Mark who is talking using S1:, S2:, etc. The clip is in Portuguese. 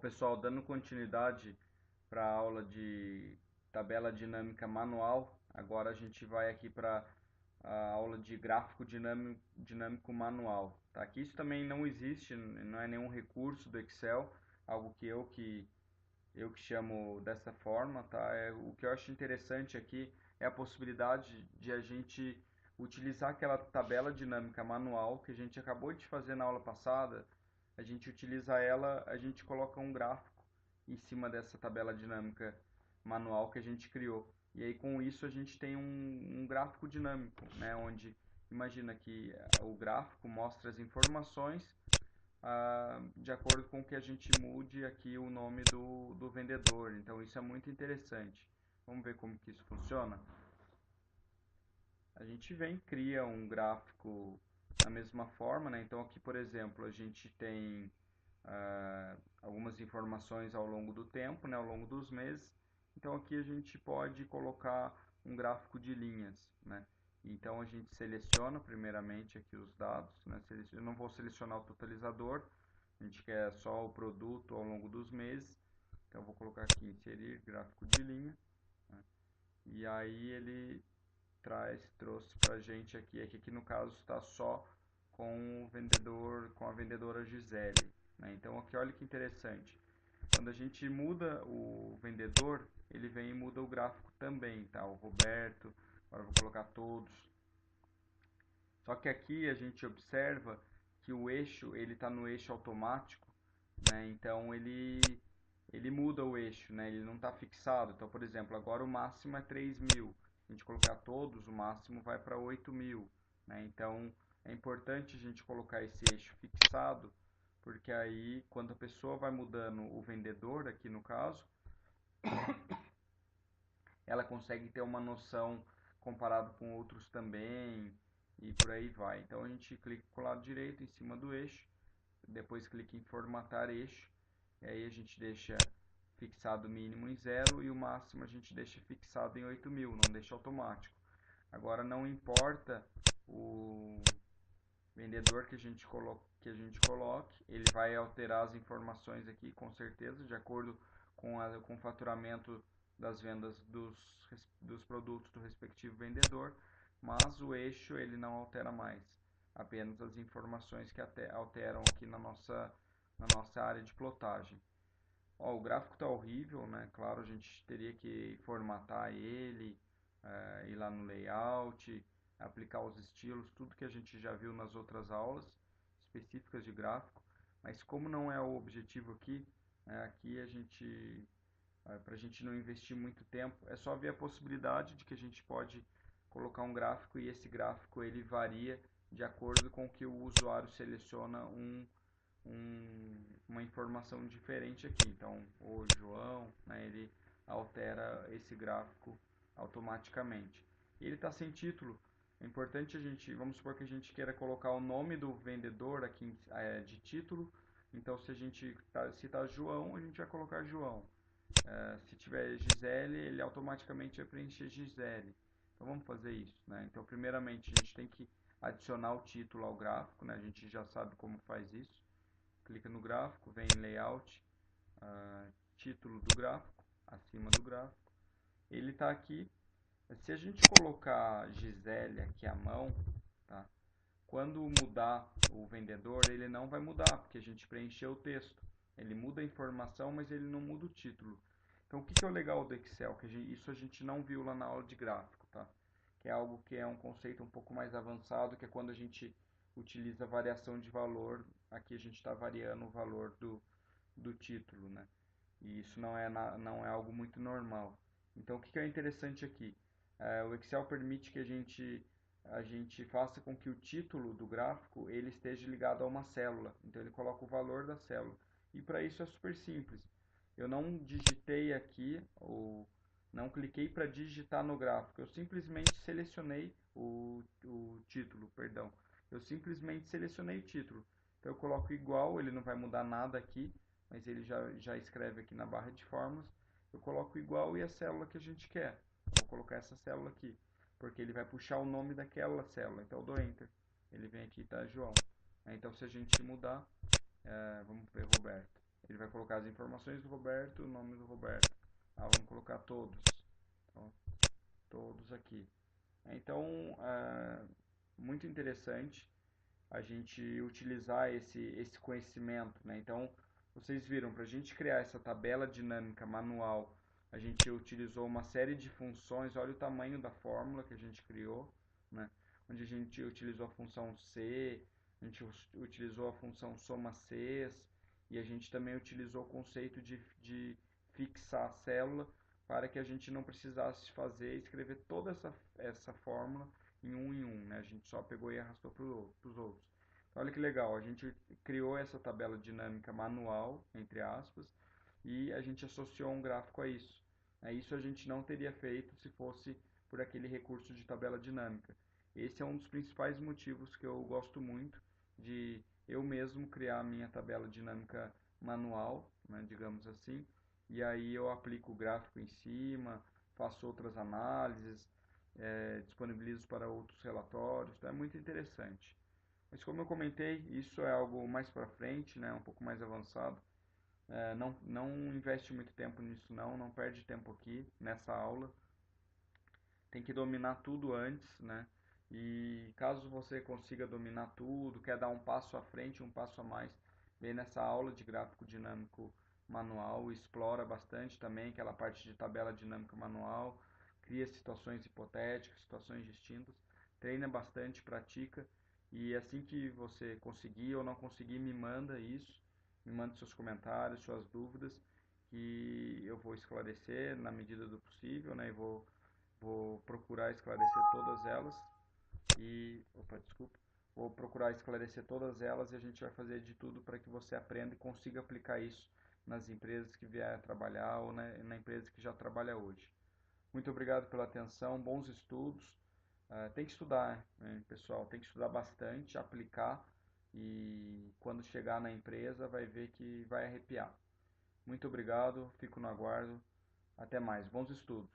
S1: Bom, pessoal, dando continuidade para a aula de tabela dinâmica manual, agora a gente vai aqui para a aula de gráfico dinâmico manual. Tá? Aqui isso também não existe, não é nenhum recurso do Excel, algo que eu que chamo dessa forma. Tá? O que eu acho interessante aqui é a possibilidade de a gente utilizar aquela tabela dinâmica manual que a gente acabou de fazer na aula passada. A gente utiliza ela, a gente coloca um gráfico em cima dessa tabela dinâmica manual que a gente criou. E aí com isso a gente tem um gráfico dinâmico, né, onde imagina que o gráfico mostra as informações de acordo com que a gente mude aqui o nome do vendedor. Então isso é muito interessante. Vamos ver como que isso funciona? A gente vem, cria um gráfico da mesma forma, né? Então aqui, por exemplo, a gente tem algumas informações ao longo do tempo, né? Ao longo dos meses. Então aqui a gente pode colocar um gráfico de linhas, né? Então a gente seleciona primeiramente aqui os dados, né? Eu não vou selecionar o totalizador, a gente quer só o produto ao longo dos meses. Então eu vou colocar aqui inserir gráfico de linha, né? E aí ele trouxe pra gente aqui, é que aqui no caso está só com o vendedor, com a vendedora Gisele, né? Então aqui olha que interessante, quando a gente muda o vendedor, ele vem e muda o gráfico também, tá? O Roberto, agora eu vou colocar todos. Só que aqui a gente observa que o eixo, ele está no eixo automático, né? Então ele muda o eixo, né? Ele não está fixado. Então, por exemplo, agora o máximo é 3.000. Se a gente colocar todos, o máximo vai para 8.000, né? Então é importante a gente colocar esse eixo fixado, porque aí quando a pessoa vai mudando o vendedor, aqui no caso, ela consegue ter uma noção comparado com outros também e por aí vai. Então a gente clica com o lado direito em cima do eixo, depois clica em formatar eixo, e aí a gente deixa fixado o mínimo em 0 e o máximo a gente deixa fixado em 8.000, não deixa automático. Agora não importa o vendedor que a gente coloque, ele vai alterar as informações aqui com certeza, de acordo com o faturamento das vendas dos produtos do respectivo vendedor, mas o eixo ele não altera mais, apenas as informações que alteram aqui na nossa área de plotagem. Ó, o gráfico está horrível, né? Claro, a gente teria que formatar ele, ir lá no layout, aplicar os estilos, tudo que a gente já viu nas outras aulas específicas de gráfico. Mas como não é o objetivo aqui, aqui a gente, para a gente não investir muito tempo, é só ver a possibilidade de que a gente pode colocar um gráfico e esse gráfico ele varia de acordo com que o usuário seleciona uma informação diferente aqui. Então, o João, né, ele altera esse gráfico automaticamente. Ele está sem título. É importante a gente, vamos supor que a gente queira colocar o nome do vendedor aqui de título. Então, se a gente citar João, a gente vai colocar João. Se tiver Gisele, ele automaticamente vai preencher Gisele. Então, vamos fazer isso, né? Então, primeiramente, a gente tem que adicionar o título ao gráfico, né? A gente já sabe como faz isso. Clica no gráfico, vem em layout, título do gráfico, acima do gráfico. Ele está aqui. Se a gente colocar Gisele aqui à mão, tá? Quando mudar o vendedor, ele não vai mudar, porque a gente preencheu o texto. Ele muda a informação, mas ele não muda o título. Então, o que é o legal do Excel? Isso a gente não viu lá na aula de gráfico, tá? Que é algo que é um conceito um pouco mais avançado, que é quando a gente utiliza variação de valor. Aqui a gente está variando o valor do título, né? E isso não é algo muito normal. Então, o que é interessante aqui? O Excel permite que a gente faça com que o título do gráfico ele esteja ligado a uma célula. Então, ele coloca o valor da célula. E para isso é super simples. Eu não digitei aqui, ou não cliquei para digitar no gráfico. Eu simplesmente selecionei o título, perdão. Eu simplesmente selecionei o título. Então, eu coloco igual, ele não vai mudar nada aqui, mas ele já escreve aqui na barra de fórmulas. Eu coloco igual e a célula que a gente quer. Eu vou colocar essa célula aqui, porque ele vai puxar o nome daquela célula. Então eu dou Enter. Ele vem aqui, tá, João? Então se a gente mudar, vamos ver, Roberto. Ele vai colocar as informações do Roberto, o nome do Roberto. Vamos colocar todos. Então, todos aqui. Então, muito interessante a gente utilizar esse conhecimento, né? Então, vocês viram, para a gente criar essa tabela dinâmica manual, a gente utilizou uma série de funções. Olha o tamanho da fórmula que a gente criou, né? Onde a gente utilizou a função C, a gente utilizou a função soma Cs, e a gente também utilizou o conceito de fixar a célula para que a gente não precisasse fazer, escrever toda essa fórmula em um, né? A gente só pegou e arrastou para os outros. Então, olha que legal, a gente criou essa tabela dinâmica manual, entre aspas, e a gente associou um gráfico a isso. Isso a gente não teria feito se fosse por aquele recurso de tabela dinâmica. Esse é um dos principais motivos que eu gosto muito de eu mesmo criar a minha tabela dinâmica manual, né, digamos assim, e aí eu aplico o gráfico em cima, faço outras análises, disponibilizo para outros relatórios, então é muito interessante. Mas como eu comentei, isso é algo mais para frente, né, um pouco mais avançado. Não investe muito tempo nisso não perde tempo aqui nessa aula. Tem que dominar tudo antes, né? E caso você consiga dominar tudo, quer dar um passo à frente, um passo a mais, vem nessa aula de gráfico dinâmico manual, explora bastante também aquela parte de tabela dinâmica manual, cria situações hipotéticas, situações distintas, treina bastante, pratica, e assim que você conseguir ou não conseguir, me manda isso, me manda seus comentários, suas dúvidas, que eu vou esclarecer na medida do possível, né? E vou procurar esclarecer todas elas desculpa. Vou procurar esclarecer todas elas e a gente vai fazer de tudo para que você aprenda e consiga aplicar isso nas empresas que vier a trabalhar ou na empresa que já trabalha hoje. Muito obrigado pela atenção, bons estudos. Tem que estudar, né, pessoal? Tem que estudar bastante, aplicar e quando chegar na empresa vai ver que vai arrepiar. Muito obrigado, fico no aguardo. Até mais, bons estudos.